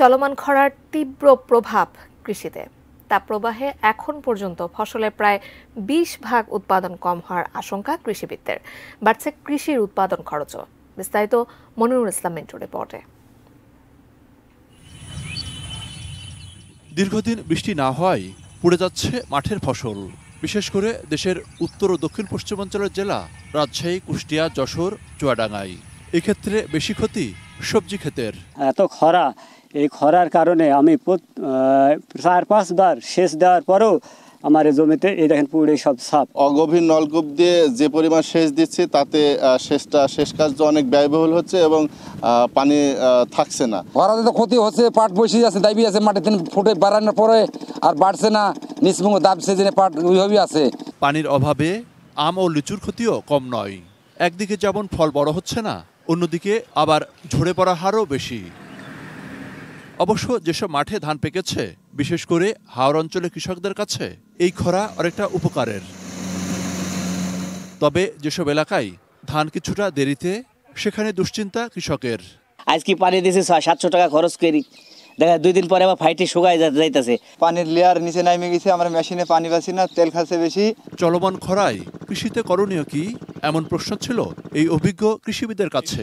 চলমান খরার তীব্র প্রভাব কৃষিতে। তাপপ্রবাহে এখন পর্যন্ত ফসলের প্রায় 20% উৎপাদন কম হওয়ার আশঙ্কা কৃষিবিদদের। বাড়ছে কৃষির উৎপাদন খরচও। বিস্তারিত মনিরুল ইসলাম মিন্টুর রিপোর্টে। দীর্ঘদিন বৃষ্টি না হওয়ায় পুড়ে যাচ্ছে মাঠের ফসল। বিশেষ করে দেশের উত্তর ও দক্ষিণ পশ্চিমাঞ্চলের জেলা রাজশাহী, কুষ্টিয়া, যশোর, চুয়াডাঙ্গায়। এক্ষেত্রে বেশি ক্ষতি সবজি ক্ষেতের। এত খরা, এই খরার কারণে আমি 4-5 বার সেচ দেওয়ার পরেও আমার জমিতে এই দেখেন পুরো সব সাপ। অগভীর নলকূপ দিয়ে যে পরিমাণ সেচ দিচ্ছি তাতে শেষ কার্য অনেক ব্যয়বহুল হচ্ছে এবং পানি থাকছে না। খরাতে তো ক্ষতি হচ্ছে, পাট বসে আছে, দাবি আছে, মাঠে ফুটে বাড়ানোর পরে আর বাড়ছে না, নিচমুখ দাবছে যে পাট ওইভাবেই আছে। পানির অভাবে আম ও লিচুর ক্ষতিও কম নয়। একদিকে যেমন ফল বড় হচ্ছে না, অন্যদিকে আবার ঝরে পড়া হারও বেশি। অবশ্য যেসব মাঠে ধান পেকেছে, বিশেষ করে হাওর অঞ্চলের কৃষকদের কাছে এই খরা অনেকটা উপকারের। তবে যেসব এলাকায় ধান কিছুটা দেরিতে, সেখানে দুশ্চিন্তা কৃষকের। আজকে পানি দিয়েছে 600-700 টাকা খরচ করি, দেখা 2 দিন পরে আবার ফাইটে শুকায় যাইতেছে। পানির লেয়ার নিচে নামে গেছে, আমরা মেশিনে পানি পাচ্ছি না, তেল খাচ্ছে বেশি। চলমান খরায় কৃষিতে করণীয় কি, এমন প্রশ্ন ছিল এই অভিজ্ঞ কৃষিবিদের কাছে।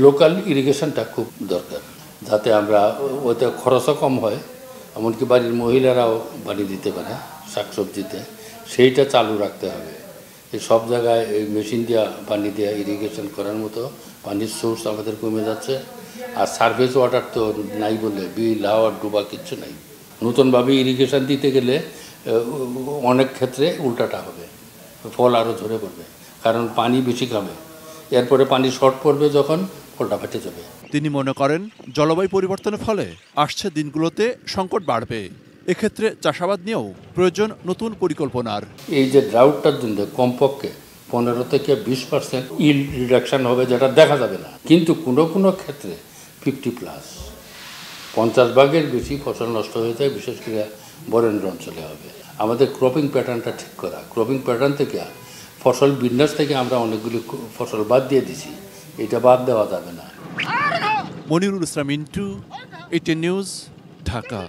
লোকাল ইরিগেশনটা খুব দরকার, যাতে আমরা ওতে খরচও কম হয়, এমনকি বাড়ির মহিলারাও পানি দিতে পারে শাকসবজিতে, সেইটা চালু রাখতে হবে। এই সব জায়গায় এই মেশিন দিয়া পানি দেওয়া ইরিগেশন করার মতো পানির সোর্স আমাদের কমে যাচ্ছে। আর সার্ফেস ওয়াটার তো নাই বলে বিল হাওয়া ডুবা কিচ্ছু নাই। নতুনভাবে ইরিগেশন দিতে গেলে অনেক ক্ষেত্রে উল্টাটা হবে, ফল আরও ঝরে পড়বে, কারণ পানি বেশি খাবে, এরপরে পানি শর্ট পড়বে, যখন ফলটা ফেটে যাবে। তিনি মনে করেন জলবায়ু পরিবর্তনের ফলে আসছে দিনগুলোতে সংকট বাড়বে। এক্ষেত্রে চাষাবাদ নিয়েও প্রয়োজন নতুন পরিকল্পনার। এই যে ড্রাউটটার জন্য কমপক্ষে 15 থেকে 20% ইল রিডাকশন হবে, যেটা দেখা যাবে না, কিন্তু কোনো ক্ষেত্রে 50+, 50% বেশি ফসল নষ্ট হয়ে যায়, বিশেষ করে বরেন্দ্র অঞ্চলে হবে। আমাদের ক্রপিং প্যাটার্নটা ঠিক করা, ক্রপিং প্যাটার্ন থেকে ফসল বিন্যাস থেকে আমরা অনেকগুলি ফসল বাদ দিয়ে দিছি, এটা বাদ দেওয়া যাবে না। Monirul Islam Mintu, ATN news, Dhaka.